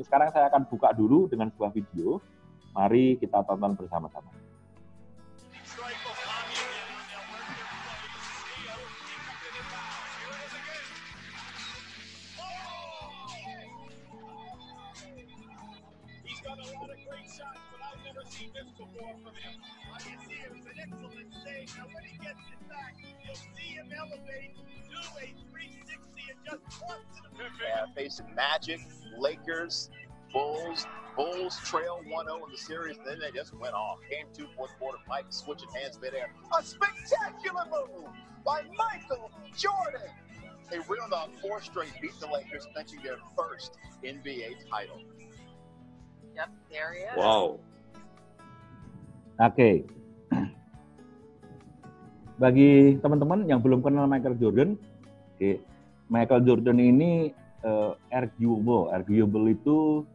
Sekarang saya akan buka dulu dengan sebuah video. Mari kita tonton bersama-sama. Facing Magic, Lakers, Bulls trail 1-0 in the series, and then they just went off. Game 2, fourth quarter, Mike switching hands midair. A spectacular move by Michael Jordan. They reeled off 4 straight, beat the Lakers, clinching their first NBA title. Yep, there he is. Wow. Oke. Bagi teman-teman yang belum kenal Michael Jordan, Michael Jordan ini arguable itu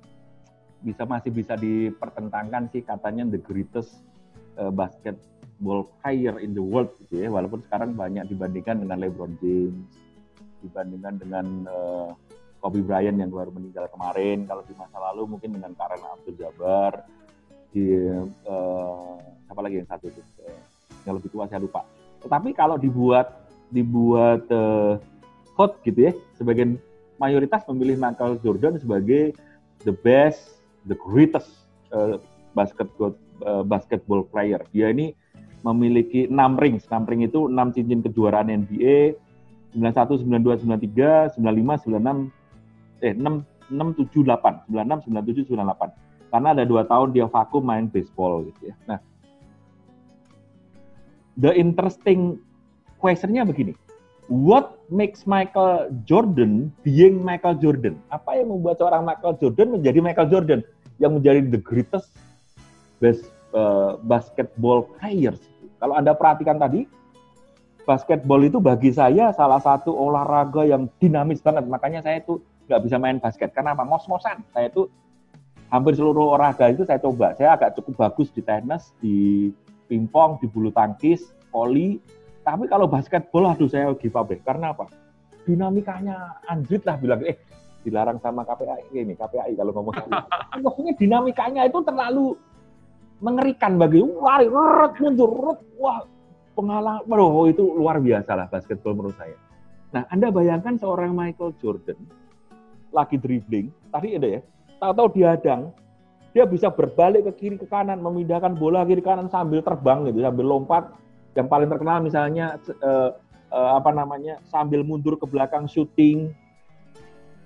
masih bisa dipertentangkan sih, katanya the greatest basketball player in the world gitu ya, walaupun sekarang banyak dibandingkan dengan LeBron James, dibandingkan dengan Kobe Bryant yang baru meninggal kemarin, kalau di masa lalu mungkin dengan Kareem Abdul-Jabbar, siapa lagi yang satu itu yang lebih tua saya lupa. Tetapi kalau dibuat vote gitu ya, sebagian mayoritas memilih Michael Jordan sebagai the best, the greatest basketball player. Dia ini memiliki 6 rings. 6 ring itu 6 cincin kejuaraan NBA, 91, 92, 93, 95, 96, 678, 96, 97, 98. Karena ada 2 tahun dia vakum main baseball gitu ya. Nah, the interesting question-nya begini. What makes Michael Jordan being Michael Jordan? Apa yang membuat seorang Michael Jordan menjadi Michael Jordan yang menjadi the greatest basketball players? Kalau Anda perhatikan tadi, basketball itu bagi saya salah satu olahraga yang dinamis banget. Makanya saya itu nggak bisa main basket. Karena apa? Ngos-ngosan. Saya itu hampir seluruh olahraga itu saya coba. Saya agak cukup bagus di tenis, di pingpong, di bulu tangkis, voli. Tapi kalau basketball, aduh saya give up deh. Karena apa? Dinamikanya anjrit lah bilang, dilarang sama KPI kalau ngomong. Maksudnya dinamikanya itu terlalu mengerikan bagi lari, mundur, wah pengalaman, itu luar biasa lah basketball menurut saya. Nah, Anda bayangkan seorang Michael Jordan lagi dribbling, tadi ada ya, tahu-tahu dihadang, dia bisa berbalik ke kiri ke kanan, memindahkan bola kiri kanan sambil terbang gitu, sambil lompat. Yang paling terkenal misalnya sambil mundur ke belakang shooting,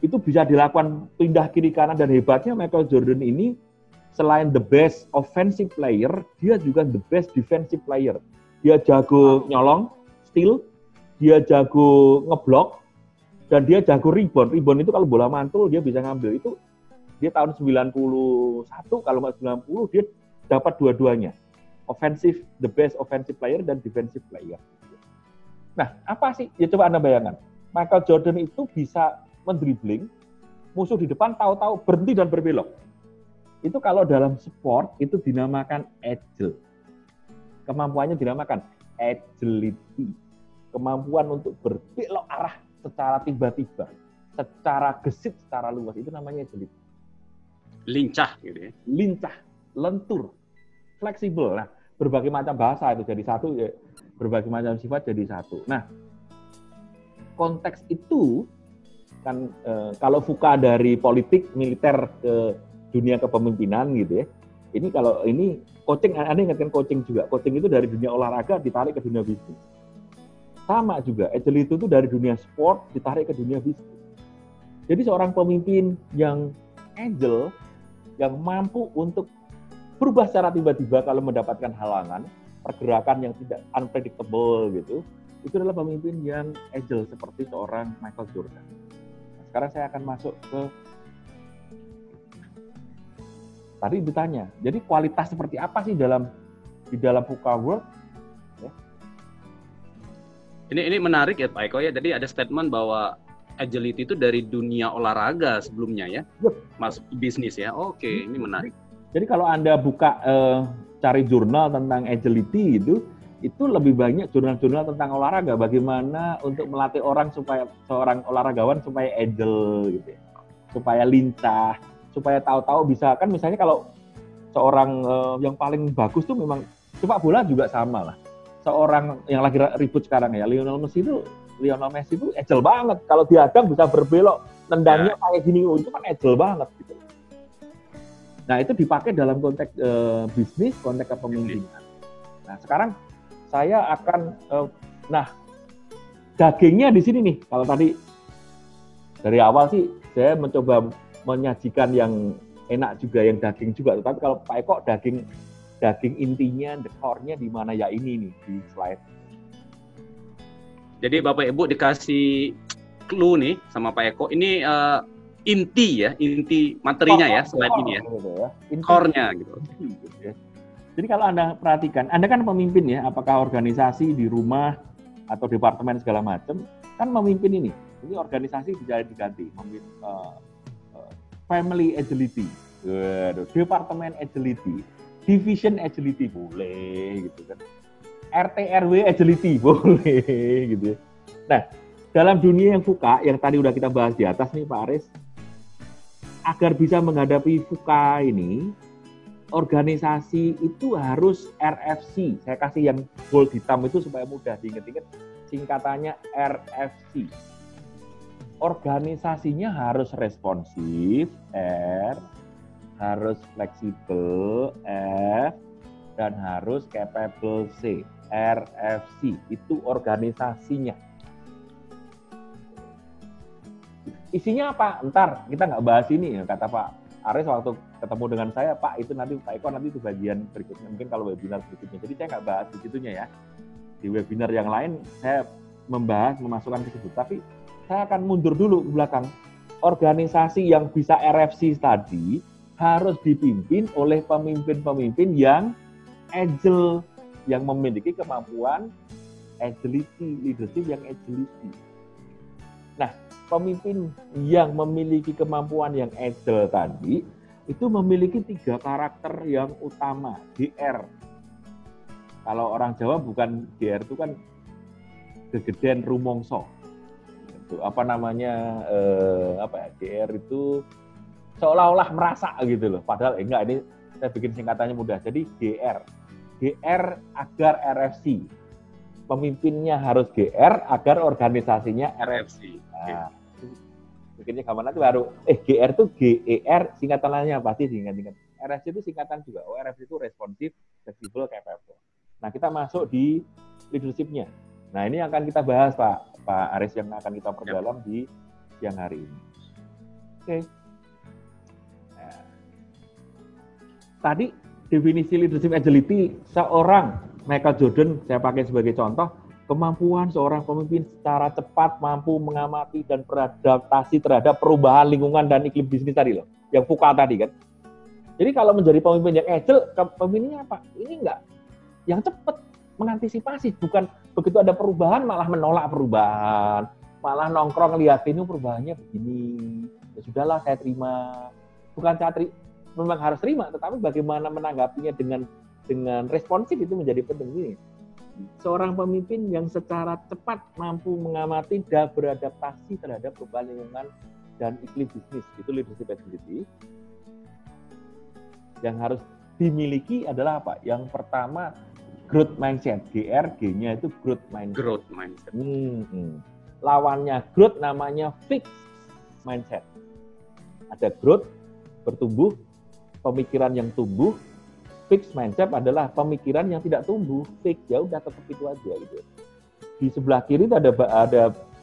itu bisa dilakukan pindah kiri kanan. Dan hebatnya Michael Jordan ini selain the best offensive player, dia juga the best defensive player. Dia jago nyolong, steal, dia jago ngeblok, dan dia jago rebound. Rebound itu kalau bola mantul dia bisa ngambil. Itu dia tahun 91, kalau nggak 90 dia dapat dua-duanya. Offensive, the best offensive player dan defensive player. Nah, apa sih? Ya coba Anda bayangkan. Michael Jordan itu bisa mendribling, musuh di depan tahu-tahu berhenti dan berbelok. Itu kalau dalam sport itu dinamakan agile. Kemampuannya dinamakan agility. Kemampuan untuk berbelok arah secara tiba-tiba, secara gesit, secara luas, itu namanya agility. Lincah gitu ya. Lincah, lentur, fleksibel. Nah, berbagai macam bahasa itu jadi satu, ya, berbagai macam sifat jadi satu. Nah, konteks itu kan kalau fuka dari politik militer ke dunia kepemimpinan gitu ya. Ini kalau ini coaching, Anda ingatkan coaching juga. Coaching itu dari dunia olahraga ditarik ke dunia bisnis. Sama juga, agility itu dari dunia sport ditarik ke dunia bisnis. Jadi seorang pemimpin yang agile, yang mampu untuk berubah secara tiba-tiba kalau mendapatkan halangan, pergerakan yang tidak unpredictable gitu, itu adalah pemimpin yang agile seperti seorang Michael Jordan. Nah, sekarang saya akan masuk ke tadi ditanya. Jadi kualitas seperti apa sih di dalam VUCA World? Ya. Ini menarik ya Pak Eko ya. Jadi ada statement bahwa agility itu dari dunia olahraga sebelumnya ya, masuk bisnis ya. Oke, ini menarik. Jadi kalau Anda buka cari jurnal tentang agility itu lebih banyak jurnal-jurnal tentang olahraga. Bagaimana untuk melatih orang supaya seorang olahragawan supaya agile gitu ya, supaya lincah, supaya tahu-tahu bisa kan misalnya kalau seorang yang paling bagus tuh memang sepak bola juga sama lah. Seorang yang lagi ribut sekarang ya, Lionel Messi itu agile banget. Kalau dihadang bisa berbelok, nendangnya kayak gini, itu kan agile banget gitu. Nah, itu dipakai dalam konteks bisnis, konteks kepemimpinan. Nah, sekarang saya akan dagingnya di sini nih. Kalau tadi dari awal sih saya mencoba menyajikan yang enak juga, yang daging juga. Tapi kalau Pak Eko daging intinya, the core-nya di mana ya ini nih di slide. Jadi Bapak Ibu dikasih clue nih sama Pak Eko. Ini inti materinya ya slide ini ya. Core-nya gitu. Jadi kalau Anda perhatikan, Anda kan pemimpin ya, apakah organisasi di rumah atau departemen segala macam, kan memimpin ini. Ini organisasi bisa diganti, family agility, departemen agility, division agility boleh gitu kan, RT RW agility boleh gitu. Nah, dalam dunia yang VUCA yang tadi udah kita bahas di atas nih Pak Aris, agar bisa menghadapi VUCA ini, organisasi itu harus RFC. Saya kasih yang bold hitam itu supaya mudah diingat-ingat, singkatannya RFC. Organisasinya harus responsif, R, harus fleksibel, F, dan harus capable, C. RFC, itu organisasinya. Isinya apa? Ntar kita nggak bahas ini, kata Pak Aris waktu ketemu dengan saya, Pak itu nanti Pak Eko nanti itu bagian berikutnya, mungkin kalau webinar berikutnya. Jadi saya nggak bahas di situnya ya. Di webinar yang lain saya memasukkan ke situ. Tapi saya akan mundur dulu ke belakang. Organisasi yang bisa RFC tadi harus dipimpin oleh pemimpin-pemimpin yang agile, yang memiliki kemampuan agility, leadership yang agility. Nah, pemimpin yang memiliki kemampuan yang agile tadi itu memiliki 3 karakter yang utama, GR. Kalau orang Jawa bukan GR itu kan gegeden rumongso. Itu apa namanya GR itu seolah-olah merasa gitu loh. Padahal enggak, ini saya bikin singkatannya mudah. Jadi GR agar RFC. Pemimpinnya harus GR agar organisasinya RFC. Nah, bikinnya kapan nanti baru GR itu GER singkatannya pasti diingat-ingat. RFC itu singkatan juga. RFC itu responsif, fleksibel, capable. Nah, kita masuk di leadership-nya. Nah, ini akan kita bahas Pak Aris, yang akan kita perdalam di siang hari ini. Oke. Nah, tadi definisi leadership agility seorang Michael Jordan saya pakai sebagai contoh, kemampuan seorang pemimpin secara cepat mampu mengamati dan beradaptasi terhadap perubahan lingkungan dan iklim bisnis tadi loh, yang VUCA tadi kan. Jadi kalau menjadi pemimpin yang agile, pemimpinnya apa? Ini enggak yang cepat mengantisipasi, bukan begitu ada perubahan malah menolak perubahan, malah nongkrong lihat ini perubahannya begini, ya sudahlah saya terima. Bukan memang harus terima, tetapi bagaimana menanggapinya dengan responsif itu menjadi penting ini. Seorang pemimpin yang secara cepat mampu mengamati dan beradaptasi terhadap perubahan lingkungan dan iklim bisnis, itu leadership agility. Yang harus dimiliki adalah apa? Yang pertama, growth mindset. GR, G-nya itu growth mindset. Growth mindset. Lawannya growth namanya fixed mindset. Ada growth, bertumbuh, pemikiran yang tumbuh. Fixed mindset adalah pemikiran yang tidak tumbuh, fix, ya udah tetap itu aja gitu. Di sebelah kiri itu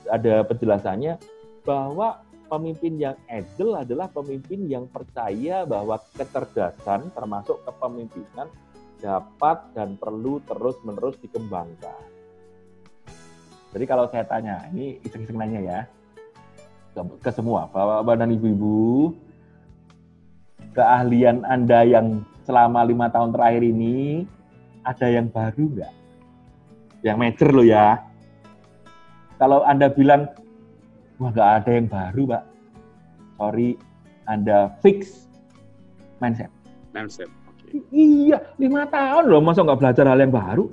ada penjelasannya bahwa pemimpin yang agile adalah pemimpin yang percaya bahwa kecerdasan termasuk kepemimpinan dapat dan perlu terus-menerus dikembangkan. Jadi kalau saya tanya, ini iseng-iseng nanya ya, ke semua, Bapak dan Ibu-ibu, keahlian Anda yang selama 5 tahun terakhir ini, ada yang baru nggak? Yang major loh ya. Kalau Anda bilang, wah nggak ada yang baru, Pak. Sorry, Anda fix mindset. Mindset, oke. Iya, 5 tahun loh, masa nggak belajar hal yang baru?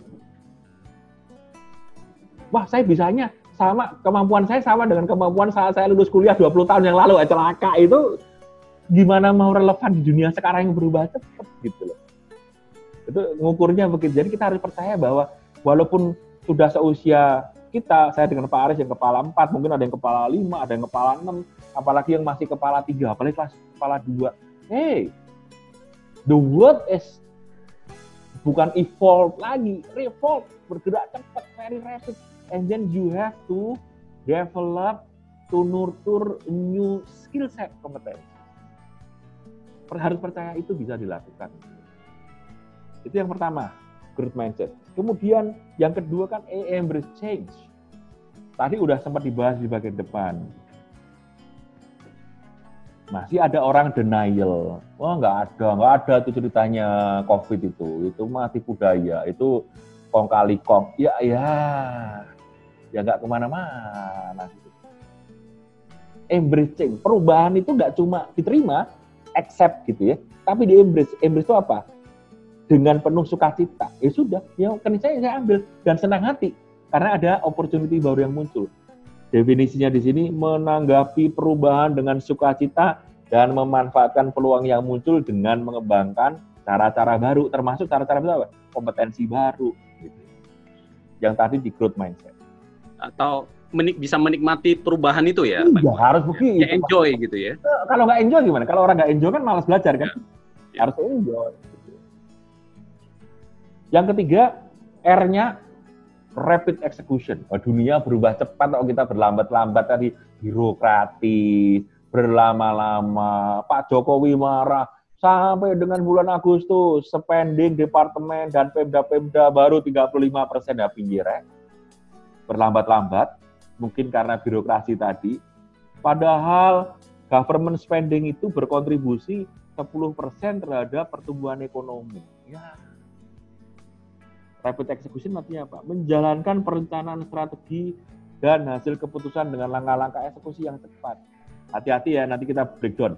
Wah, saya bisanya kemampuan saya sama dengan kemampuan saat saya lulus kuliah 20 tahun yang lalu, celaka itu. gimana mau relevan di dunia sekarang yang berubah cepat gitu loh. Itu ngukurnya begitu. Jadi kita harus percaya bahwa walaupun sudah seusia kita, saya dengan Pak Aris yang kepala 4, mungkin ada yang kepala 5, ada yang kepala 6, apalagi yang masih kepala 3, apalagi kelas kepala 2. Hey, the world is bukan evolve lagi, revolve, bergerak cepat, very rapid. And then you have to develop, to nurture new skill set, kompetensi. Harus percaya itu bisa dilakukan. Itu yang pertama, growth mindset. Kemudian yang kedua kan embrace change. Tadi udah sempat dibahas di bagian depan. Masih ada orang denial. Wah, nggak ada tuh ceritanya COVID itu mah tipu daya, itu kong kali kong. Ya nggak kemana-mana. Gitu. Embrace change, perubahan itu nggak cuma diterima, accept gitu ya, tapi di embrace. Embrace itu apa? Dengan penuh sukacita. Ya sudah, ya kan saya ambil dan senang hati karena ada opportunity baru yang muncul. Definisinya di sini menanggapi perubahan dengan sukacita dan memanfaatkan peluang yang muncul dengan mengembangkan cara-cara baru, termasuk cara-cara apa? Kompetensi baru. Gitu. Yang tadi di growth mindset. Atau bisa menikmati perubahan itu ya? Iya, harus begitu. Ya enjoy gitu ya? Kalau nggak enjoy gimana? Kalau orang nggak enjoy kan malas belajar kan? Ya. Harus enjoy. Yang ketiga, R-nya rapid execution. Dunia berubah cepat, kalau kita berlambat-lambat tadi, birokratis, berlama-lama, Pak Jokowi marah, sampai dengan bulan Agustus, spending departemen dan pemda-pemda baru 35% ya pinggir. Berlambat-lambat, mungkin karena birokrasi tadi, padahal government spending itu berkontribusi 10% terhadap pertumbuhan ekonomi. Ya. Rapid execution artinya apa? Menjalankan perencanaan strategi dan hasil keputusan dengan langkah-langkah eksekusi yang cepat. Hati-hati ya, nanti kita breakdown.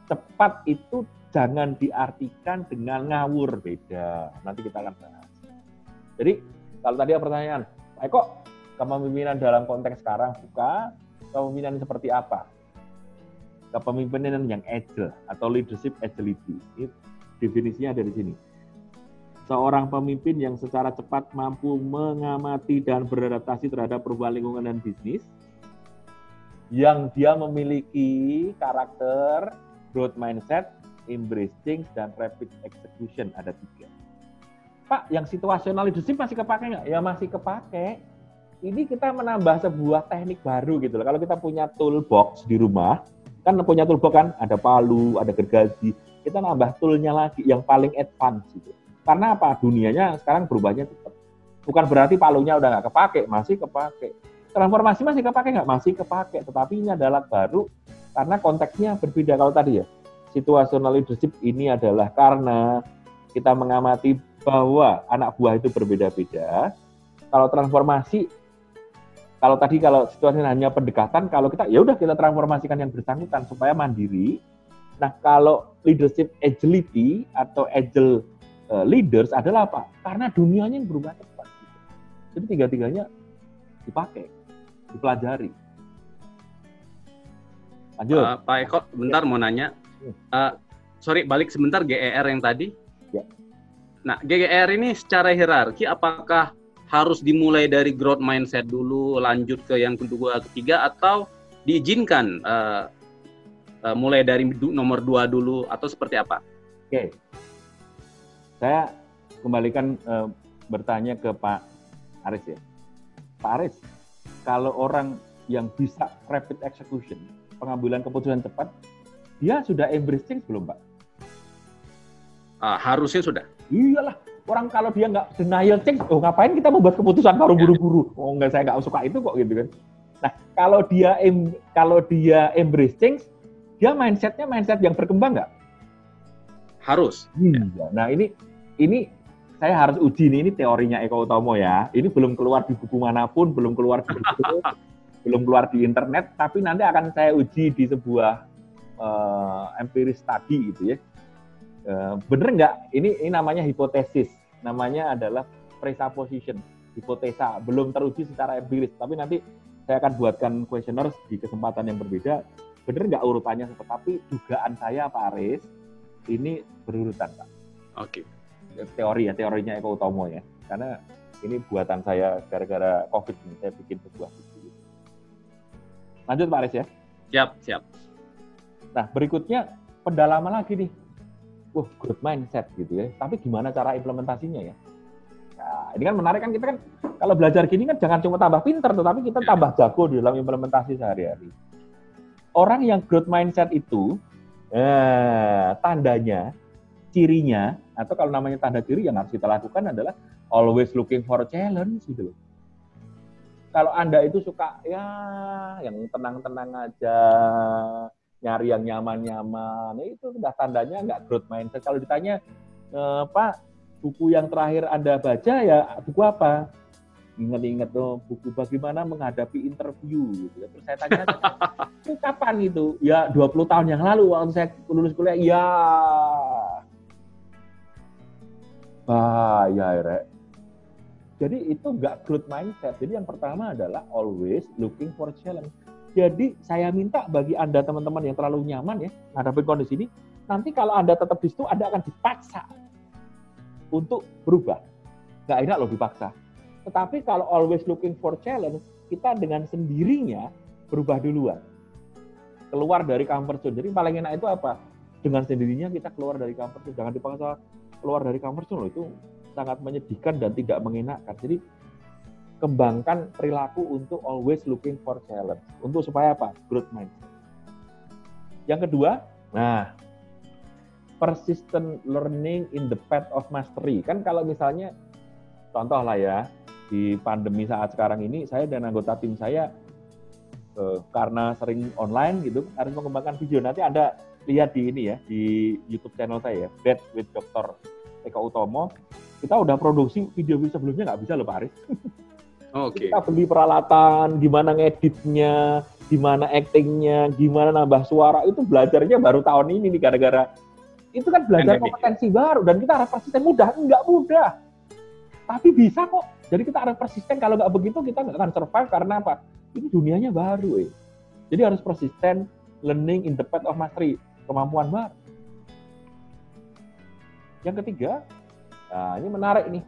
Cepat itu jangan diartikan dengan ngawur, beda. Nanti kita akan bahas. Jadi, kalau tadi ada pertanyaan, Pak Eko, kepemimpinan dalam konteks sekarang buka, kepemimpinan seperti apa? Kepemimpinan yang agile atau leadership agility. Ini definisinya dari sini. Seorang pemimpin yang secara cepat mampu mengamati dan beradaptasi terhadap perubahan lingkungan dan bisnis, yang dia memiliki karakter, growth mindset, embrace change, dan rapid execution. Ada 3. Pak, yang situational leadership masih kepake nggak? Ya masih kepake. Ini kita menambah sebuah teknik baru gitu loh. Kalau kita punya toolbox di rumah, kan punya toolbox kan, ada palu, ada gergaji, kita nambah toolnya lagi yang paling advance gitu. Karena apa? Dunianya sekarang berubahnya cepat. Bukan berarti palunya udah nggak kepake, masih kepake. Transformasi masih kepake nggak? Masih kepake. Tetapi ini adalah baru karena konteksnya berbeda. Kalau tadi ya, situational leadership ini adalah karena kita mengamati bahwa anak buah itu berbeda-beda. Kalau transformasi, kalau situasi hanya pendekatan, kalau kita ya udah kita transformasikan yang bersangkutan supaya mandiri. Nah, kalau leadership agility atau agile leaders adalah apa? Karena dunianya yang berubah cepat. Jadi 3-tiganya dipakai, dipelajari. Lanjut. Pak Eko, bentar mau nanya. Sorry, balik sebentar GER yang tadi. Ya. Nah, GER ini secara hierarki apakah harus dimulai dari growth mindset dulu, lanjut ke yang kedua, ketiga, atau diizinkan mulai dari nomor 2 dulu, atau seperti apa? Oke. Saya kembalikan bertanya ke Pak Aris ya. Pak Aris, kalau orang yang bisa rapid execution, pengambilan keputusan cepat, dia sudah embrace change belum, Pak? Harusnya sudah. Iyalah, orang kalau dia nggak denial change, ngapain kita membuat keputusan baru buru-buru? Saya nggak suka itu kok gitu kan. Nah, kalau dia embrace change, dia mindset-nya mindset yang berkembang nggak? Harus. Iya. Nah, ini saya harus uji nih, ini teorinya Eko Utomo ya. Ini belum keluar di buku manapun, belum keluar di buku, belum keluar di internet, tapi nanti akan saya uji di sebuah empiris study gitu ya. Bener nggak? Ini namanya hipotesis, namanya adalah presupposition, hipotesa, belum teruji secara empiris, tapi nanti saya akan buatkan questionnaires di kesempatan yang berbeda. bener nggak urutannya, tapi dugaan saya Pak Aris ini berurutan Pak. Oke. Teorinya Eko Utomo ya, karena ini buatan saya gara-gara COVID ini, saya bikin sebuah video. Lanjut Pak Aris ya. Siap. Nah, berikutnya pendalaman lagi nih. Growth mindset gitu ya. Tapi gimana cara implementasinya ya? Nah, ini kan menarik kan, kita kan kalau belajar gini kan jangan cuma tambah pinter, tetapi kita tambah jago di dalam implementasi sehari-hari. Orang yang growth mindset itu, tandanya, cirinya, atau kalau namanya tanda ciri yang harus kita lakukan adalah always looking for a challenge gitu loh. Kalau Anda itu suka ya yang tenang-tenang aja, nyari yang nyaman-nyaman, itu sudah tandanya nggak growth mindset. Kalau ditanya, Pak, buku yang terakhir Anda baca ya buku apa? Ingat-ingat tuh buku bagaimana menghadapi interview gitu. Terus saya tanya, itu kapan itu? Ya 20 tahun yang lalu waktu saya lulus kuliah. Ya. Ya, Rek. Jadi itu nggak growth mindset. Jadi yang pertama adalah always looking for challenge. Jadi saya minta bagi Anda teman-teman yang terlalu nyaman ya menghadapi kondisi ini, nanti kalau Anda tetap di situ, Anda akan dipaksa untuk berubah. Nggak enak loh dipaksa. Tetapi kalau always looking for challenge, kita dengan sendirinya berubah duluan. Keluar dari comfort zone. Jadi paling enak itu apa? Dengan sendirinya kita keluar dari comfort zone. Jangan dipaksa keluar dari comfort zone loh, itu sangat menyedihkan dan tidak mengenakan. Jadi kembangkan perilaku untuk always looking for challenge. Untuk supaya apa? Growth mindset. Yang kedua, persistent learning in the path of mastery. Kan kalau misalnya, contoh lah ya, di pandemi saat sekarang ini, saya dan anggota tim saya, karena sering online gitu, harus mengembangkan video. Nanti Anda lihat di ini ya, di YouTube channel saya ya, Bed with Dr. Eko Utomo. Kita udah produksi video sebelumnya nggak bisa loh Pak Aris. Oke. Kita beli peralatan, gimana ngeditnya, gimana actingnya, gimana nambah suara, itu belajarnya baru tahun ini nih gara-gara itu kan belajar kompetensi baru dan kita harus persisten. Nggak mudah, tapi bisa kok. Jadi kita harus persisten. Kalau nggak begitu kita nggak akan survive karena apa? Ini dunianya baru. Jadi harus persisten, learning in the path of mastery, kemampuan baru. Yang ketiga, ini menarik nih.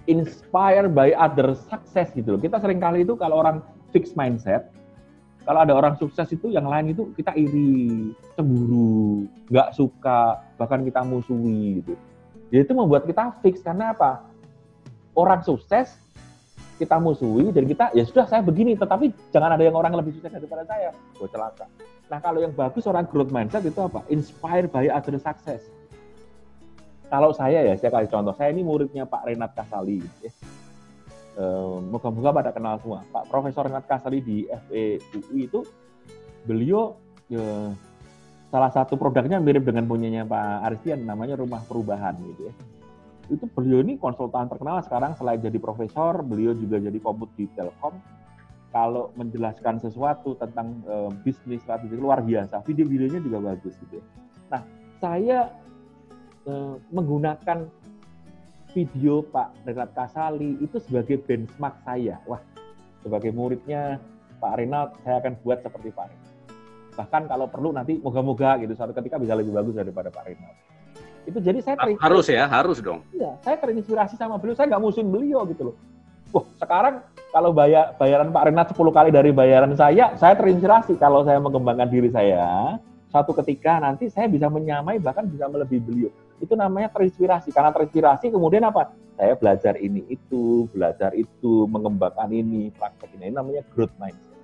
Inspire by other success gitu loh. Kita sering kali itu kalau orang fixed mindset, kalau ada orang sukses itu yang lain itu kita iri, cemburu, nggak suka, bahkan kita musuhi gitu. Jadi itu membuat kita fix karena apa? Orang sukses kita musuhi dan kita ya sudah saya begini, tetapi jangan ada yang orang lebih sukses daripada saya, gue celaka. Nah kalau yang bagus orang growth mindset itu apa? Inspire by other success. Kalau saya kasih contoh, saya ini muridnya Pak Renat Kasali. Moga-moga pada kenal semua. Pak Profesor Renat Kasali di FEUI itu, beliau salah satu produknya mirip dengan punyanya Pak Aristian, namanya Rumah Perubahan gitu ya. Itu beliau ini konsultan terkenal sekarang, selain jadi profesor, beliau juga jadi komut di Telkom. Kalau menjelaskan sesuatu tentang bisnis strategi luar biasa, video-videonya juga bagus gitu ya. Nah, saya menggunakan video Pak Renat Kasali itu sebagai benchmark saya. Wah, sebagai muridnya Pak Renat, saya akan buat seperti Pak Renat. Bahkan kalau perlu nanti moga-moga gitu suatu ketika bisa lebih bagus daripada Pak Renat. Itu jadi saya harus dong. Iya, saya terinspirasi sama beliau. Saya nggak musuhin beliau gitu loh. Wah, sekarang kalau bayaran Pak Renat 10 kali dari bayaran saya terinspirasi. Kalau saya mengembangkan diri saya, suatu ketika nanti saya bisa menyamai bahkan bisa melebihi beliau. Itu namanya terinspirasi. Karena terinspirasi kemudian apa? Saya belajar ini itu, mengembangkan ini, praktek ini. Ini namanya growth mindset.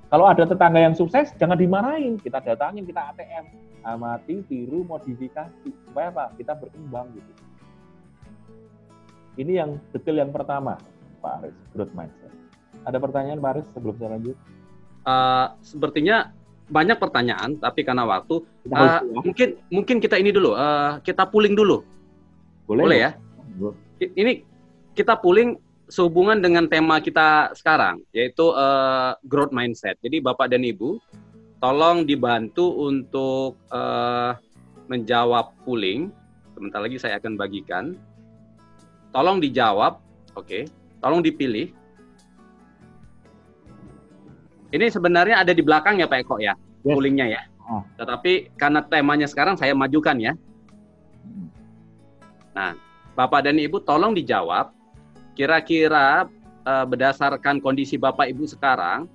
Kalau ada tetangga yang sukses, jangan dimarahin. Kita datangin, kita ATM. Amati, tiru, modifikasi. Supaya apa? Kita berkembang gitu. Ini yang detail yang pertama, Pak Aris, growth mindset. Ada pertanyaan Pak Aris sebelum saya lanjut? Sepertinya banyak pertanyaan, tapi karena waktu, mungkin kita ini dulu, kita pooling dulu. Boleh ya? Ini kita pooling sehubungan dengan tema kita sekarang, yaitu growth mindset. Jadi Bapak dan Ibu, tolong dibantu untuk menjawab pooling. Sebentar lagi saya akan bagikan. Tolong dijawab, oke. Tolong dipilih. Ini sebenarnya ada di belakang ya Pak Eko ya, Yes. pollingnya ya. Ah. Tetapi karena temanya sekarang saya majukan ya. Nah, Bapak dan Ibu tolong dijawab, kira-kira berdasarkan kondisi Bapak Ibu sekarang,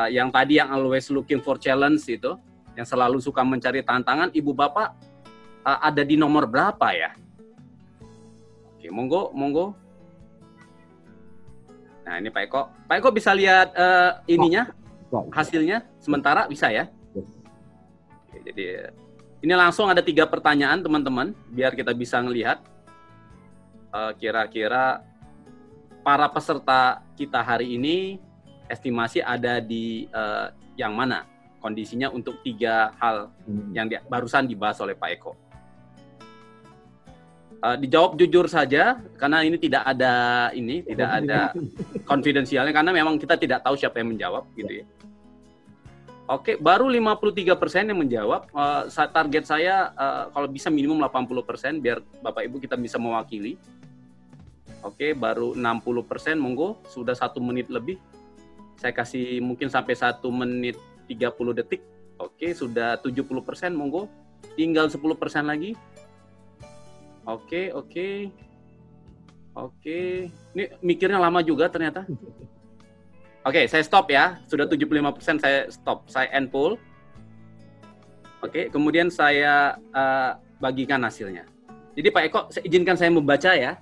yang tadi yang always looking for challenge itu, yang selalu suka mencari tantangan, Ibu Bapak ada di nomor berapa ya? Oke, monggo. Nah, ini Pak Eko. Pak Eko bisa lihat ininya, hasilnya sementara bisa ya? Oke, jadi ini langsung ada 3 pertanyaan teman-teman, biar kita bisa ngelihat kira-kira para peserta kita hari ini estimasi ada di yang mana kondisinya untuk 3 hal yang barusan dibahas oleh Pak Eko. Dijawab jujur saja karena ini tidak ada konfidensialnya karena memang kita tidak tahu siapa yang menjawab gitu ya. Oke, baru 53% yang menjawab. Target saya kalau bisa minimum 80% biar Bapak Ibu kita bisa mewakili. Oke, baru 60%, monggo sudah 1 menit lebih. Saya kasih mungkin sampai 1 menit 30 detik. Oke, sudah 70%, monggo. Tinggal 10% lagi. Oke. Ini mikirnya lama juga ternyata. Oke, saya stop ya. Sudah 75% saya stop. Saya end poll. Oke, kemudian saya bagikan hasilnya. Jadi Pak Eko, izinkan saya membaca ya.